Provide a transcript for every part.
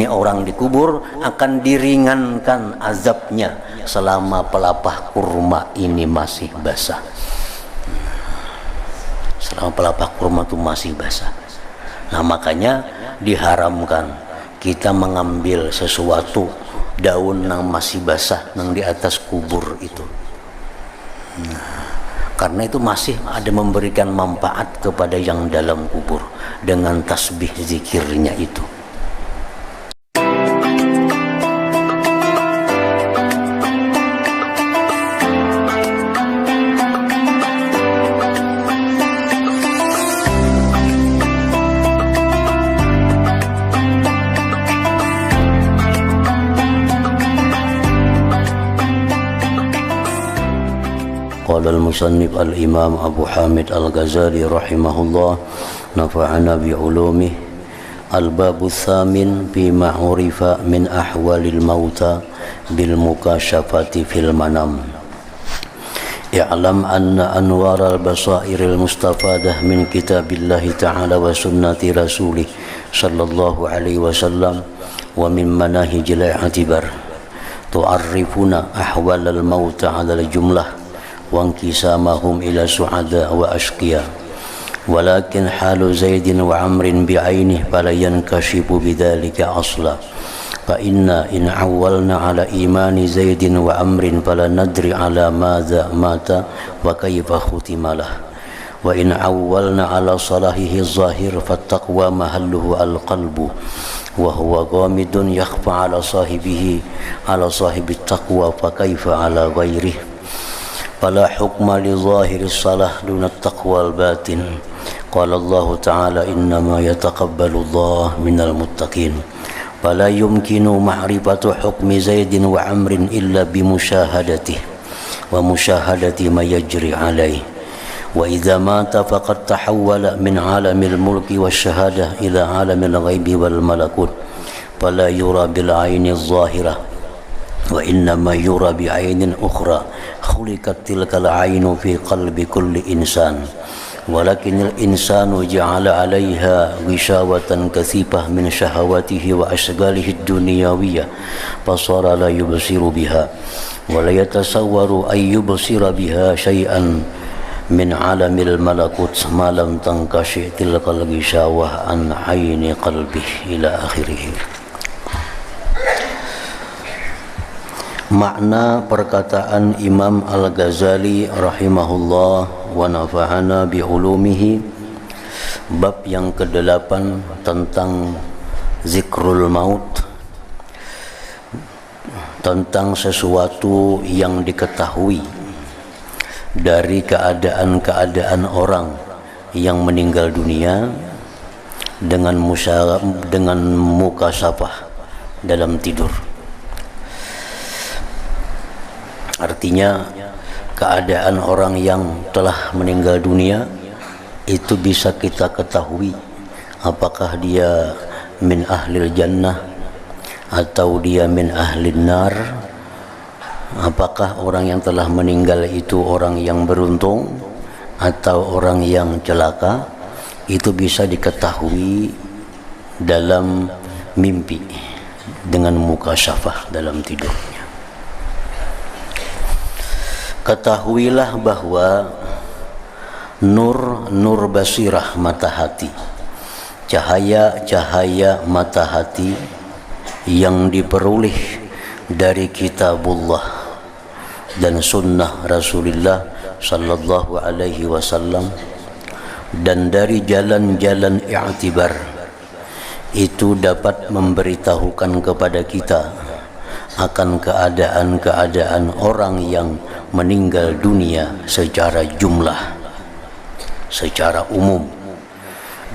ini orang dikubur akan diringankan azabnya selama pelepah kurma ini masih basah. Selama pelepah kurma itu masih basah. Nah, makanya diharamkan kita mengambil sesuatu daun yang masih basah yang di atas kubur itu. Karena itu masih ada memberikan manfaat kepada yang dalam kubur dengan tasbih zikirnya itu. قال المصنف الإمام أبو حامد الغزالي رحمه الله نفعنا بعلومه الباب الثامن فيما عرف من أحوال الموتى بالمكاشفة في المنام اعلم أن أنوار البصائر المستفادة من كتاب الله تعالى وسنة رسوله صلى الله عليه وسلم ومن مناهج الاعتبار تعرفنا أحوال الموتى على الجملة وانقسامهم إلى سعداء وأشقياء ولكن حال زيد وعمر بعينه فلا ينكشف بذلك أصلا فإنا إن عولنا على إيمان زيد وعمر فلا ندري على ماذا مات وكيف ختم له وإن عولنا على صلاحه الظاهر فالتقوى محله القلب وهو غامض يخفى على صاحبه على صاحب التقوى فكيف على غيره فلا حكم لظاهر الصلاح دون التقوى الباطن قال الله تعالى إنما يتقبل الله من المتقين فلا يمكن معرفة حكم زيد وعمر إلا بمشاهدته ومشاهدة ما يجري عليه وإذا مات فقد تحول من عالم الملك والشهادة إلى عالم الغيب والملكوت فلا يرى بالعين الظاهرة وإنما يرى بعين أخرى خلقت تلك العين في قلب كل إنسان ولكن الإنسان جعل عليها غشاوة كثيفة من شهواته وأشغاله الدنيوية فصار لا يبصر بها ولا يتصور أن يبصر بها شيئا من عالم الملكوت ما لم تنكشف تلك الغشاوة عن عين قلبه إلى آخره. Makna perkataan Imam Al-Ghazali rahimahullah wa nafa'ana bi'ulumihi, bab yang ke-8 tentang zikrul maut, tentang sesuatu yang diketahui dari keadaan-keadaan orang yang meninggal dunia dengan mukasyafah dalam tidur. Artinya keadaan orang yang telah meninggal dunia itu bisa kita ketahui apakah dia min ahlil jannah atau dia min ahlin nar, apakah orang yang telah meninggal itu orang yang beruntung atau orang yang celaka. Itu bisa diketahui dalam mimpi dengan mukasyafah dalam tidurnya. Ketahuilah bahwa nur basirah mata hati, cahaya mata hati yang diperoleh dari kitabullah dan sunnah Rasulullah sallallahu alaihi wasallam dan dari jalan-jalan i'tibar, itu dapat memberitahukan kepada kita akan keadaan-keadaan orang yang meninggal dunia secara jumlah, secara umum,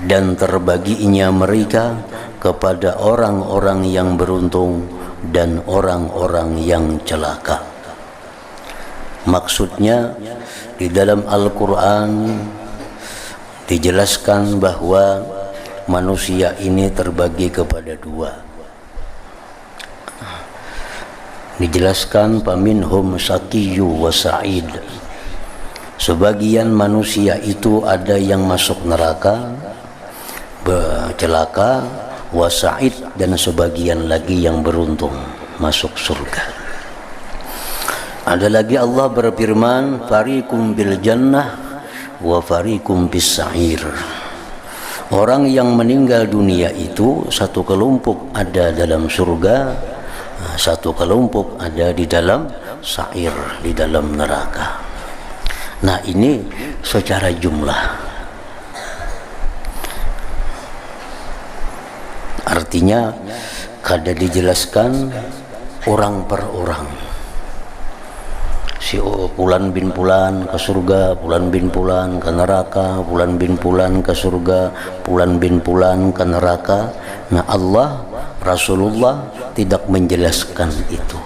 dan terbaginya mereka kepada orang-orang yang beruntung dan orang-orang yang celaka. Maksudnya di dalam Al-Quran dijelaskan bahwa manusia ini terbagi kepada dua. Dijelaskan paminhum syaqiyyu wa sa'id. Sebagian manusia itu ada yang masuk neraka celaka, wa sa'id, dan sebagian lagi yang beruntung masuk surga. Ada lagi Allah berfirman, fariqum bil jannah wa fariqum bis sa'ir. Orang yang meninggal dunia itu satu kelompok ada dalam surga, satu kelompok ada di dalam sa'ir, di dalam neraka. Nah, ini secara jumlah. Artinya kada dijelaskan orang per orang. Si Fulan bin Fulan ke surga, Fulan bin Fulan ke neraka, Fulan bin Fulan ke surga, Fulan bin Fulan ke neraka. Nah, Allah, Rasulullah tidak menjelaskan itu.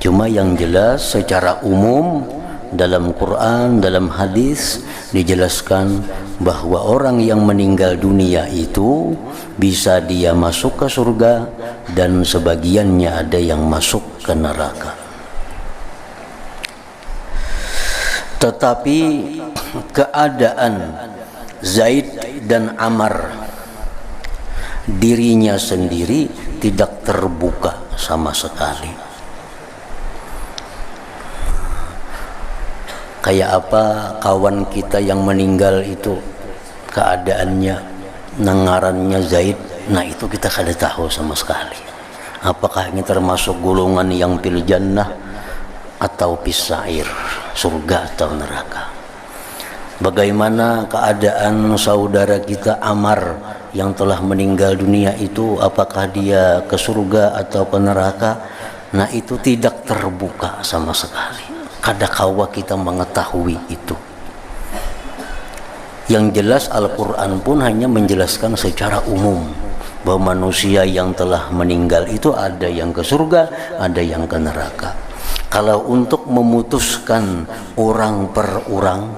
Cuma yang jelas secara umum dalam Quran, dalam hadis dijelaskan bahwa orang yang meninggal dunia itu bisa dia masuk ke surga dan sebagiannya ada yang masuk ke neraka. Tetapi keadaan Zaid dan Ammar dirinya sendiri tidak terbuka sama sekali. Kayak apa kawan kita yang meninggal itu keadaannya, nangarannya Zaid, nah itu kita kada tahu sama sekali. Apakah ini termasuk golongan yang fil jannah atau fis sa'ir, surga atau neraka. Bagaimana keadaan saudara kita Ammar yang telah meninggal dunia itu, apakah dia ke surga atau ke neraka? Nah, itu tidak terbuka sama sekali. Kadakawa kita mengetahui itu. Yang jelas Al-Quran pun hanya menjelaskan secara umum bahwa manusia yang telah meninggal itu ada yang ke surga, ada yang ke neraka. Kalau untuk memutuskan orang per orang,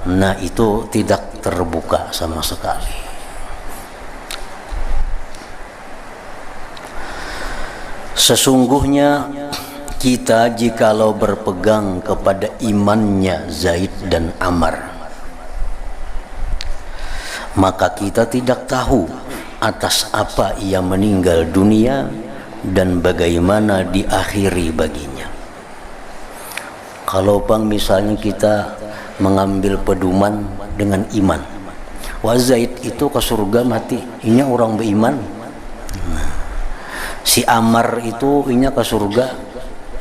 nah itu tidak terbuka sama sekali. Sesungguhnya kita jikalau berpegang kepada imannya Zaid dan Ammar, maka kita tidak tahu atas apa ia meninggal dunia dan bagaimana diakhiri baginya. Kalau misalnya kita mengambil pedoman dengan iman, wah Zaid itu ke surga mati, ini orang beriman. Nah, si Ammar itu ini ke surga,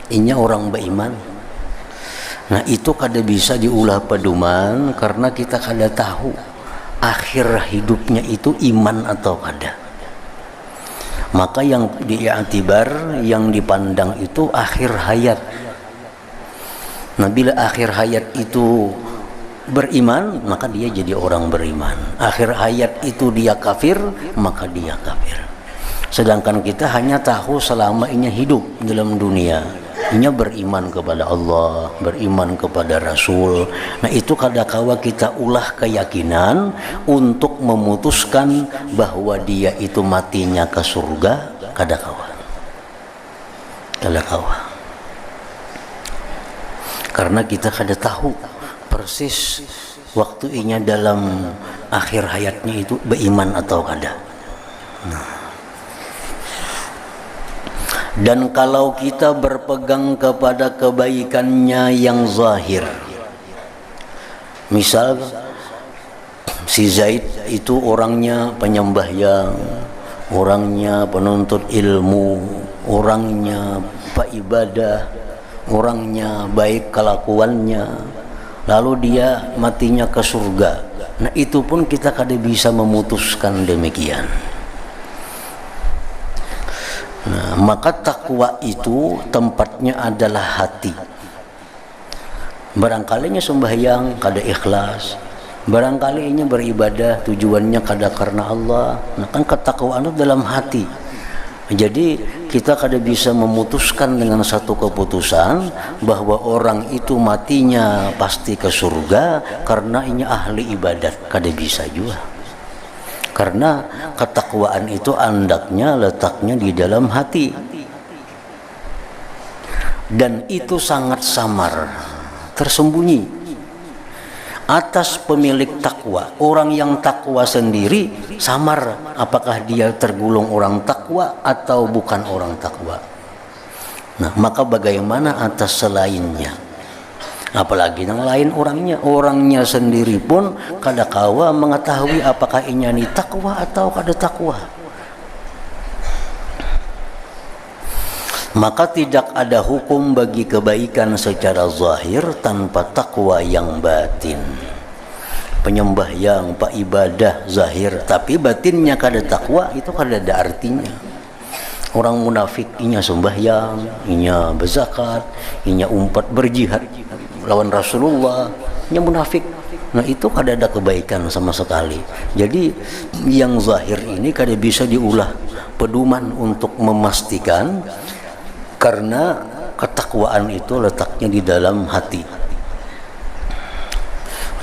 ini orang beriman. Nah, itu kada bisa diulah pedoman karena kita kada tahu akhir hidupnya itu iman atau kada. Maka yang diiktibar, yang dipandang itu akhir hayat. Nah, bila akhir hayat itu beriman, maka dia jadi orang beriman. Akhir hayat itu dia kafir, maka dia kafir. Sedangkan kita hanya tahu selama ini hidup dalam dunia, ini beriman kepada Allah, beriman kepada Rasul. Nah, itu kadakawa kita ulah keyakinan untuk memutuskan bahwa dia itu matinya ke surga, kadakawa. Karena kita kada tahu persis waktu inya dalam akhir hayatnya itu beriman atau kada. Nah. Dan kalau kita berpegang kepada kebaikannya yang zahir, misal si Zaid itu orangnya penyembahyang, orangnya penuntut ilmu, orangnya ibadah, orangnya baik kelakuannya, lalu dia matinya ke surga. Nah, itu pun kita kada bisa memutuskan demikian. Nah, maka takwa itu tempatnya adalah hati. Barangkalinya sembahyang kada ikhlas, barangkalinya beribadah tujuannya kada karena Allah. Nah, kan ketakwaan itu dalam hati. Jadi kita kada bisa memutuskan dengan satu keputusan bahwa orang itu matinya pasti ke surga karena ini ahli ibadat, kada bisa juga. Karena ketakwaan itu andaknya letaknya di dalam hati, dan itu sangat samar, tersembunyi. atas pemilik takwa. Orang yang takwa sendiri samar apakah dia tergolong orang takwa atau bukan orang takwa. Nah, maka bagaimana atas selainnya? Apalagi yang lain orangnya sendiri pun kada kawa mengetahui apakah ini takwa atau kada takwa. Maka tidak ada hukum bagi kebaikan secara zahir tanpa takwa yang batin. Penyembahyang, pak ibadah zahir tapi batinnya kada takwa, itu kada ada artinya. Orang munafik inya sembahyang, inya berzakat, inya umpat berjihad lawan Rasulullah, inya munafik. Nah, itu kada ada kebaikan sama sekali. Jadi yang zahir ini kada bisa diulah pedoman untuk memastikan, karena ketakwaan itu letaknya di dalam hati.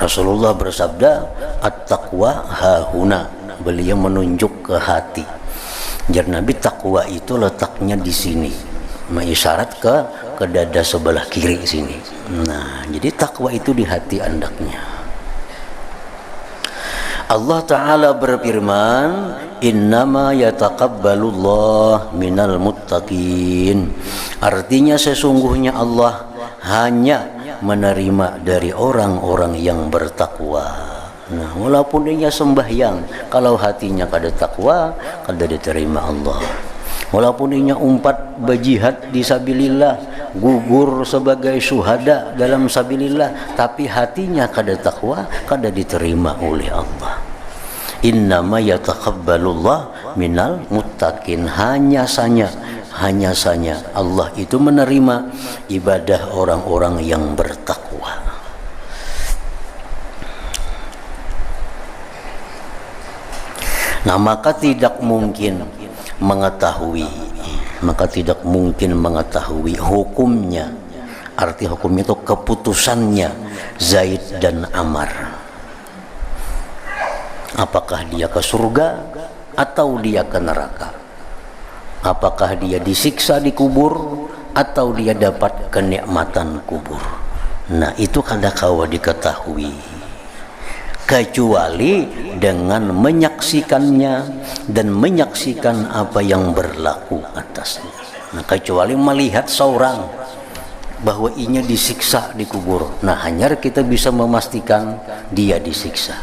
Rasulullah bersabda, at-taqwa hahuna. Beliau menunjuk ke hati. Jadi Nabi, takwa itu letaknya di sini, mengisyarat ke dada sebelah kiri sini. Nah, jadi takwa itu di hati andaknya. Allah Ta'ala berfirman, innama yataqabbalullah minal muttaqin. Artinya sesungguhnya Allah hanya menerima dari orang-orang yang bertakwa. Nah, walaupun dia sembahyang, kalau hatinya kada takwa, kada diterima Allah. Walaupun dia umpat berjihad di sabilillah, gugur sebagai syuhada dalam sabilillah, tapi hatinya kada takwa, kada diterima oleh Allah. Innama yataqabbalullah minal muttaqin. Hanya saja Allah itu menerima ibadah orang-orang yang bertakwa. Nah, maka tidak mungkin mengetahui hukumnya. Arti hukumnya itu keputusannya Zaid dan Amar. Apakah dia ke surga atau dia ke neraka? Apakah dia disiksa di kubur atau dia dapat kenikmatan kubur? Nah, itu kada kawa diketahui, kecuali dengan menyaksikannya dan menyaksikan apa yang berlaku atasnya. Nah, kecuali melihat seorang bahwa inya disiksa di kubur, nah hanya kita bisa memastikan dia disiksa.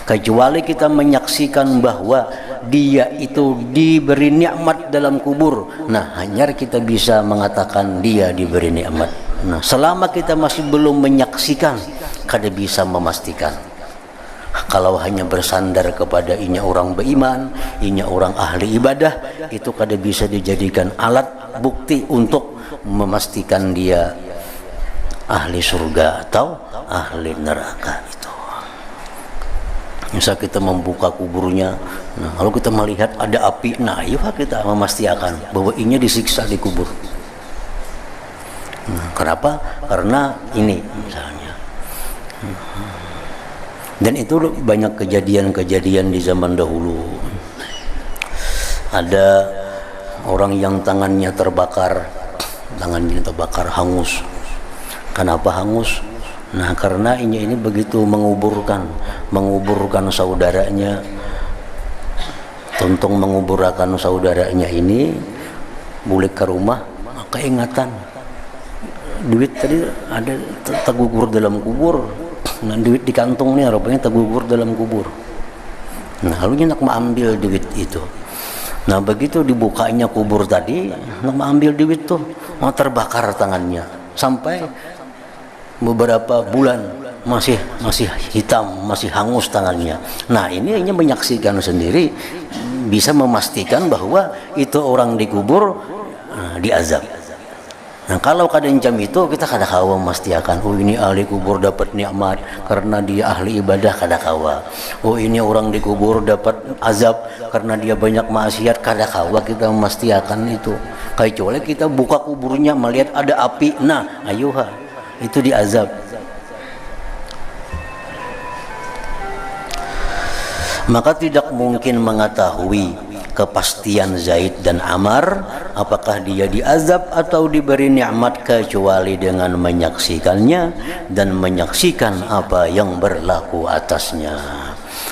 Kecuali kita menyaksikan bahwa dia itu diberi nikmat dalam kubur, nah hanya kita bisa mengatakan dia diberi nikmat. Nah, selama kita masih belum menyaksikan, kada bisa memastikan. Kalau hanya bersandar kepada inya orang beriman, inya orang ahli ibadah, itu kada bisa dijadikan alat bukti untuk memastikan dia ahli surga atau ahli neraka. Itu misal kita membuka kuburnya, nah kalau kita melihat ada api, nah iya kita memastikan bahwa inya disiksa di kubur. Nah, kenapa? Karena ini misalnya. Dan itu banyak kejadian-kejadian di zaman dahulu. Ada orang yang tangannya terbakar, hangus. Kenapa hangus? Nah, karena ini begitu menguburkan saudaranya, tuntung menguburkan saudaranya ini, balik ke rumah, keingatan duit tadi ada tergugur dalam kubur. Nah, duit di kantongnya rupanya tergugur dalam kubur. Nah, lalu nak mengambil duit itu. Nah, begitu dibukanya kubur tadi, nak mengambil duit tuh, mau terbakar tangannya sampai beberapa bulan masih hitam, masih hangus tangannya. Nah, ini hanya menyaksikan sendiri, bisa memastikan bahwa itu orang dikubur diazab. Nah, kalau kadang jam itu kita kada kawa memastikan, oh ini ahli kubur dapat nikmat karena dia ahli ibadah, kada kawa. Oh ini orang dikubur dapat azab karena dia banyak maksiat, kada kawa kita memastikan itu. Kecuali kita buka kuburnya melihat ada api, nah ayuha itu diazab. Maka tidak mungkin mengetahui kepastian Zaid dan Amar, apakah dia diazab atau diberi nikmat kecuali dengan menyaksikannya dan menyaksikan apa yang berlaku atasnya.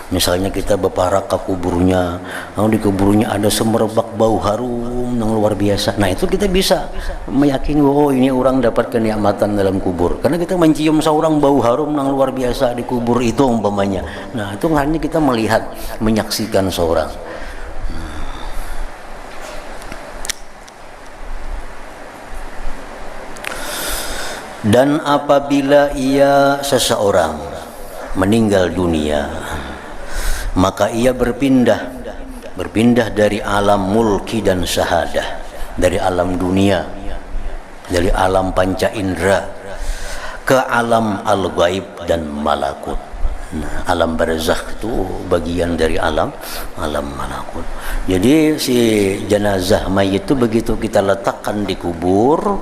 Misalnya kita berparak ke kuburnya, di kuburnya ada semerbak bau harum yang luar biasa. Nah itu kita bisa meyakini, oh ini orang dapat kenikmatan dalam kubur, karena kita mencium seorang bau harum yang luar biasa di kubur itu umpamanya. Nah itu hanya kita melihat, menyaksikan seorang. Dan apabila seseorang meninggal dunia, maka ia berpindah dari alam mulki dan syahadah, dari alam dunia, dari alam panca indera ke alam al-ghaib dan malakut. Nah, alam barzakh itu bagian dari alam malakut. Jadi si jenazah mayit itu begitu kita letakkan di kubur,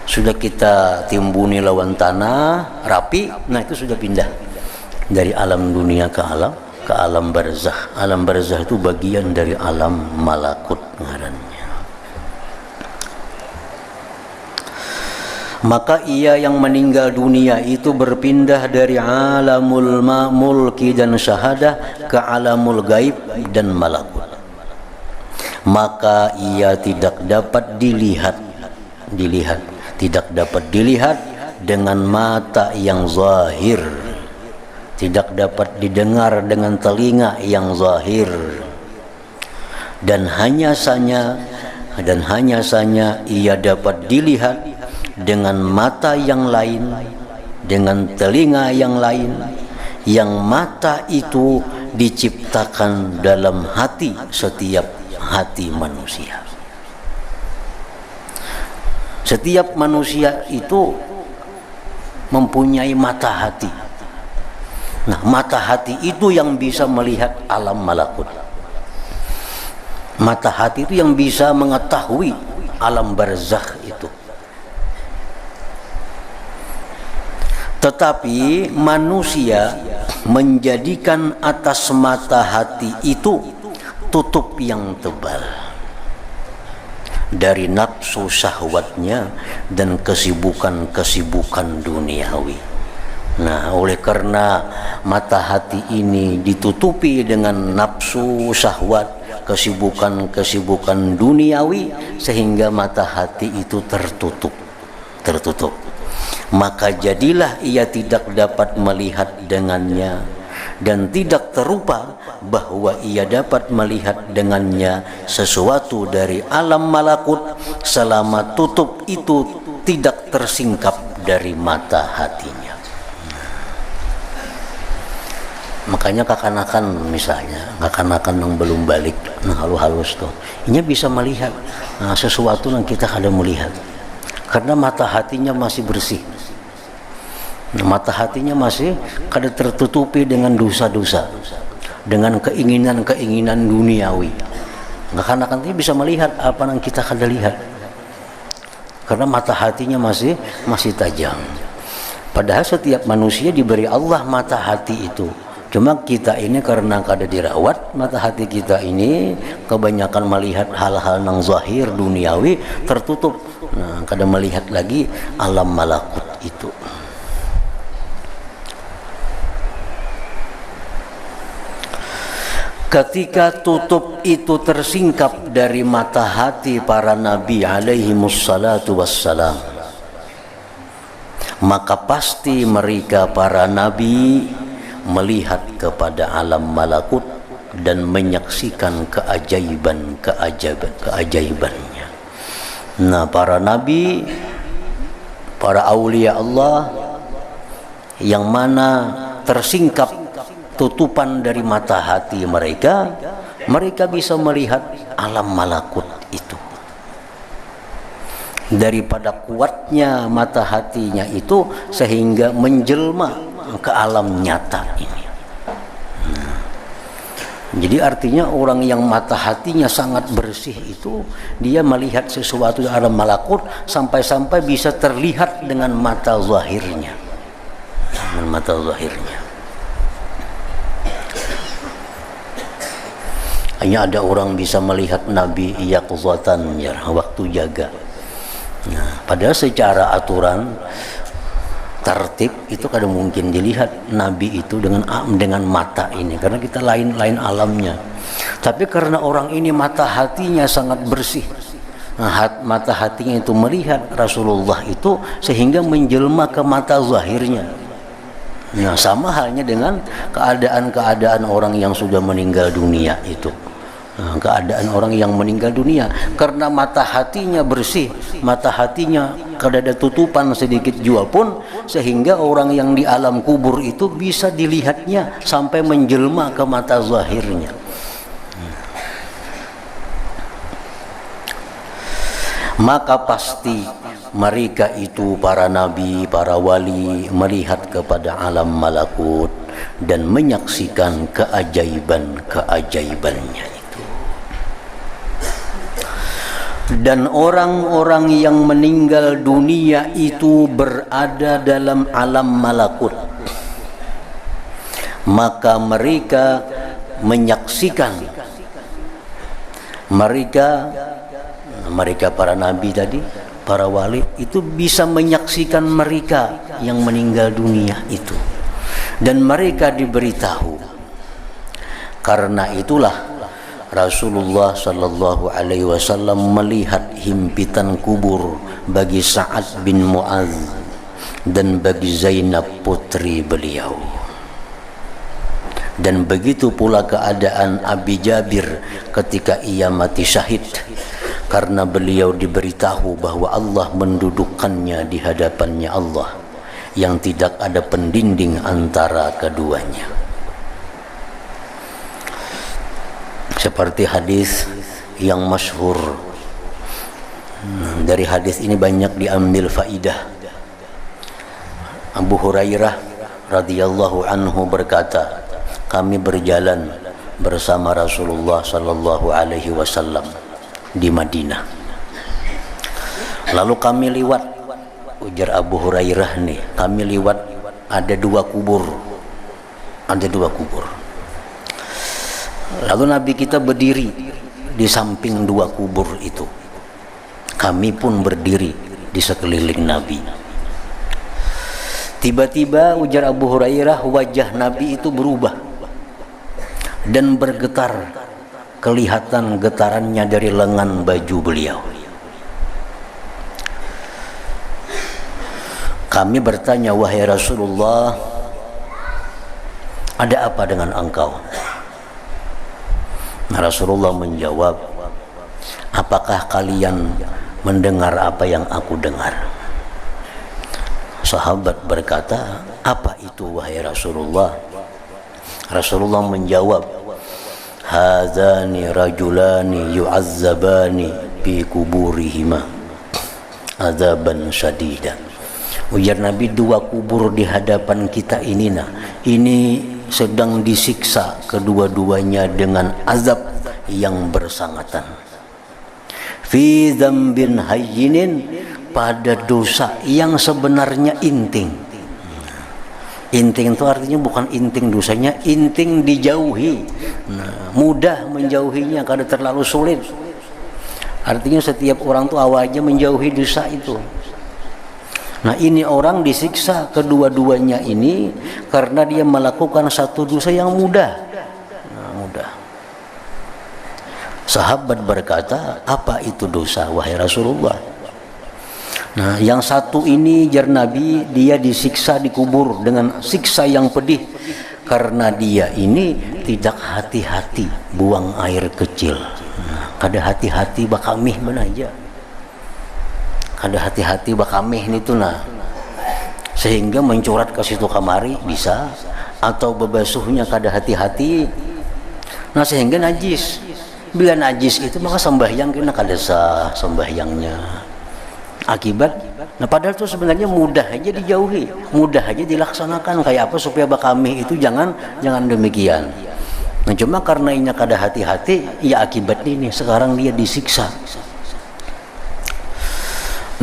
sudah kita timbuni lawan tanah rapi, nah itu sudah pindah dari alam dunia ke alam barzakh. Alam barzakh itu bagian dari alam malakut ngarannya. Maka ia yang meninggal dunia itu berpindah dari alamul mulki dan syahadah ke alamul gaib dan malakut. Maka ia tidak dapat dilihat, tidak dapat dilihat dengan mata yang zahir, tidak dapat didengar dengan telinga yang zahir, dan hanya saja ia dapat dilihat dengan mata yang lain, dengan telinga yang lain, yang mata itu diciptakan dalam hati setiap hati manusia. Setiap manusia itu mempunyai mata hati. Nah, mata hati itu yang bisa melihat alam malakut. Mata hati itu yang bisa mengetahui alam barzakh itu. Tetapi manusia menjadikan atas mata hati itu tutup yang tebal dari nafsu syahwatnya dan kesibukan-kesibukan duniawi. Nah, oleh karena mata hati ini ditutupi dengan nafsu syahwat, kesibukan-kesibukan duniawi, sehingga mata hati itu tertutup. Maka jadilah ia tidak dapat melihat dengannya, dan tidak terupa bahwa ia dapat melihat dengannya sesuatu dari alam malakut selama tutup itu tidak tersingkap dari mata hatinya. Makanya kekanakan, misalnya kekanakan yang belum balik, nah halus tuh, ini bisa melihat sesuatu yang kita kada melihat, karena mata hatinya masih bersih. Nah, mata hatinya masih kada tertutupi dengan dosa-dosa, dengan keinginan-keinginan duniawi. Kekanakan ini bisa melihat apa yang kita kada lihat, karena mata hatinya masih tajam. Padahal setiap manusia diberi Allah mata hati itu. Cuma kita ini karena kada dirawat, mata hati kita ini kebanyakan melihat hal-hal yang zahir duniawi, tertutup. Nah, kada melihat lagi alam malakut itu. Ketika tutup itu tersingkap dari mata hati para nabi alaihi wassalatu wassalam, maka pasti mereka para nabi melihat kepada alam malakut dan menyaksikan keajaibannya. Nah, para nabi, para aulia Allah yang mana tersingkap tutupan dari mata hati mereka bisa melihat alam malakut itu. Daripada kuatnya mata hatinya itu sehingga menjelma ke alam nyata ini. Jadi artinya orang yang mata hatinya sangat bersih itu, dia melihat sesuatu di alam malakut sampai-sampai bisa terlihat dengan mata zahirnya. Dengan mata zahirnya. Hanya ada orang bisa melihat Nabi yaqzatan, ya, waktu jaga. Nah, padahal secara aturan tertib itu kadang mungkin dilihat Nabi itu dengan mata ini, karena kita lain alamnya. Tapi karena orang ini mata hatinya sangat bersih, nah, mata hatinya itu melihat Rasulullah itu sehingga menjelma ke mata zahirnya. Nah, sama halnya dengan keadaan orang yang sudah meninggal dunia itu. Nah, keadaan orang yang meninggal dunia karena mata hatinya bersih, mata hatinya kada ada tutupan sedikit jua pun, sehingga orang yang di alam kubur itu bisa dilihatnya sampai menjelma ke mata zahirnya. Maka pasti mereka itu para nabi, para wali melihat kepada alam malakut dan menyaksikan keajaiban-keajaibannya itu. Dan orang-orang yang meninggal dunia itu berada dalam alam malakut, maka mereka menyaksikan, mereka para nabi tadi, para wali itu bisa menyaksikan mereka yang meninggal dunia itu, dan mereka diberitahu. Karena itulah Rasulullah sallallahu alaihi wasallam melihat himpitan kubur bagi Sa'ad bin Mu'adz dan bagi Zainab putri beliau. Dan begitu pula keadaan Abi Jabir ketika ia mati syahid, karena beliau diberitahu bahwa Allah mendudukkannya di hadapannya Allah yang tidak ada pendinding antara keduanya. Seperti hadis yang masyhur. Dari hadis ini banyak diambil faidah. Abu Hurairah radhiyallahu anhu berkata, kami berjalan bersama Rasulullah sallallahu alaihi wasallam di Madinah. Lalu kami liwat, ujar Abu Hurairah nih, kami liwat ada dua kubur. Lalu Nabi kita berdiri di samping dua kubur itu. Kami pun berdiri di sekeliling Nabi. Tiba-tiba ujar Abu Hurairah, wajah Nabi itu berubah dan bergetar. Kelihatan getarannya dari lengan baju beliau. Kami bertanya, wahai Rasulullah, ada apa dengan engkau? Nah, Rasulullah menjawab, apakah kalian mendengar apa yang aku dengar? Sahabat berkata, apa itu wahai Rasulullah? Rasulullah menjawab, hadzani rajulani yu'azzabani fi kuburihima adzaban syadidan. Ujar Nabi, dua kubur di hadapan kita ini, ini sedang disiksa kedua-duanya dengan azab yang bersangatan. Fi dzambin hayyinin, pada dosa yang sebenarnya inting. Inting itu artinya bukan inting dosanya, inting dijauhi. Nah, mudah menjauhinya, kada terlalu sulit. Artinya setiap orang tuh awalnya menjauhi dosa itu. Nah, ini orang disiksa kedua-duanya ini karena dia melakukan satu dosa yang mudah. Nah, mudah. Sahabat berkata, apa itu dosa wahai Rasulullah? Nah, yang satu ini jar Nabi, dia disiksa di kubur dengan siksa yang pedih karena dia ini tidak hati-hati buang air kecil. Nah, kada hati-hati bakamih mana aja. Kada hati-hati bakamih itu nah, sehingga mencurat ke situ kamari bisa, atau bebasuhnya kada hati-hati, nah sehingga najis. Bila najis itu maka sembahyang kena kada sah sembahyangnya. Akibat, nah padahal itu sebenarnya mudah aja dijauhi, mudah aja dilaksanakan. Kayak apa supaya bakamih itu jangan demikian. Nah cuma karena ini kada hati-hati, ya akibat ini sekarang dia disiksa.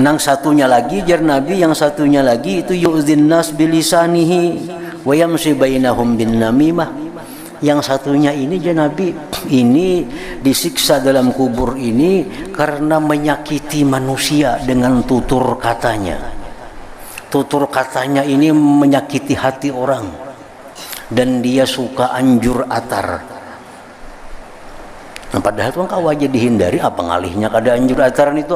Nang satunya lagi jar Nabi, yang satunya lagi itu yu'zin nas bilisanihi wa yamshi bainahum bin namimah. yang satunya ini Nabi ini disiksa dalam kubur ini karena menyakiti manusia dengan tutur katanya. Tutur katanya ini menyakiti hati orang dan dia suka anjur atar. Nah, padahal itu kan wajib dihindari, apa ngalihnya kada anjur ataran itu.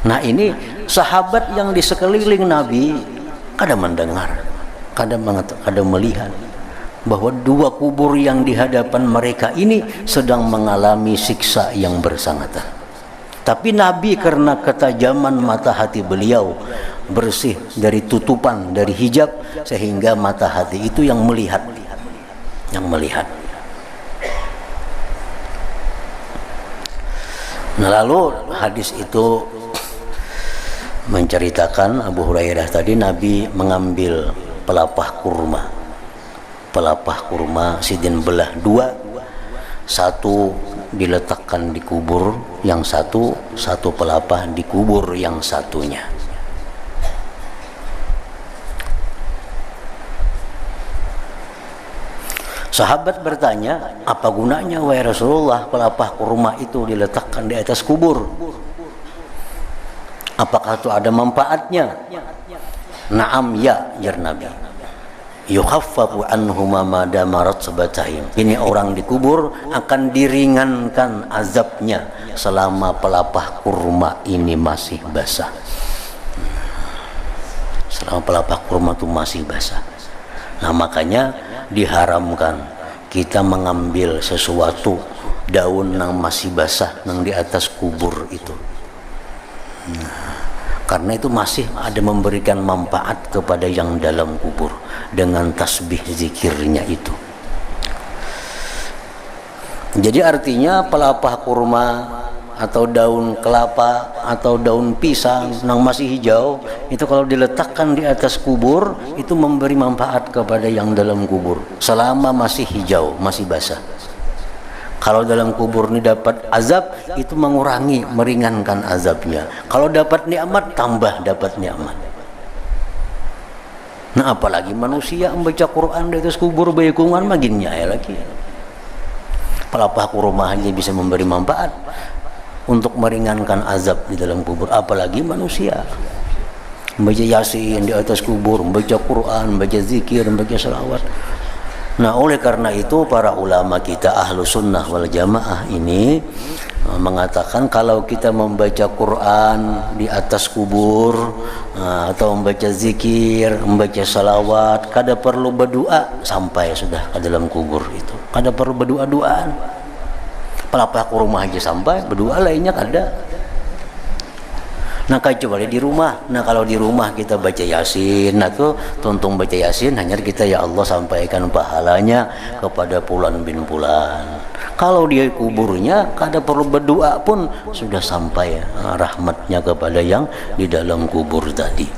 Nah ini sahabat yang di sekeliling Nabi kada mendengar, kada melihat bahwa dua kubur yang di hadapan mereka ini sedang mengalami siksa yang bersangatan. Tapi Nabi karena ketajaman mata hati beliau bersih dari tutupan, dari hijab, sehingga mata hati itu yang melihat. Nah lalu hadis itu menceritakan Abu Hurairah tadi Nabi mengambil pelapah kurma sidin belah dua, satu diletakkan di kubur yang satu pelapah di kubur yang satunya. Sahabat bertanya, apa gunanya wahai Rasulullah pelapah kurma itu diletakkan di atas kubur? Apakah itu ada manfaatnya? Naam ya, jar Nabi. Yukhaffafu anhuma ma damarat sabatahim. Ini orang dikubur akan diringankan azabnya selama pelapah kurma ini masih basah. Selama pelapah kurma itu masih basah. Nah makanya diharamkan kita mengambil sesuatu daun yang masih basah yang di atas kubur itu. Karena itu masih ada memberikan manfaat kepada yang dalam kubur dengan tasbih zikirnya itu. Jadi artinya pelapah kurma atau daun kelapa atau daun pisang yang masih hijau itu kalau diletakkan di atas kubur itu memberi manfaat kepada yang dalam kubur selama masih hijau, masih basah. Kalau dalam kubur ini dapat azab, itu mengurangi, meringankan azabnya. Kalau dapat nikmat, tambah dapat nikmat. Nah apalagi manusia membaca Quran di atas kubur bayikungan makin nyai lagi. Pelapah kurma hanya bisa memberi manfaat untuk meringankan azab di dalam kubur, apalagi manusia. Membaca Yasin di atas kubur, membaca Quran, membaca zikir, membaca salawat. Nah oleh karena itu para ulama kita ahlu sunnah wal jamaah ini mengatakan kalau kita membaca Quran di atas kubur atau membaca zikir, membaca salawat, kada perlu berdoa sampai sudah ke dalam kubur itu, kada perlu berdoa-doaan. Pelapah kurma aja sampai, berdoa lainnya kada. Nah kecuali di rumah. Nah kalau di rumah kita baca Yasin, nah tuh tuntung baca Yasin hanya kita ya Allah sampaikan pahalanya kepada Fulan bin Fulan. Kalau dia kuburnya kada perlu berdoa pun sudah sampai rahmatnya kepada yang di dalam kubur tadi.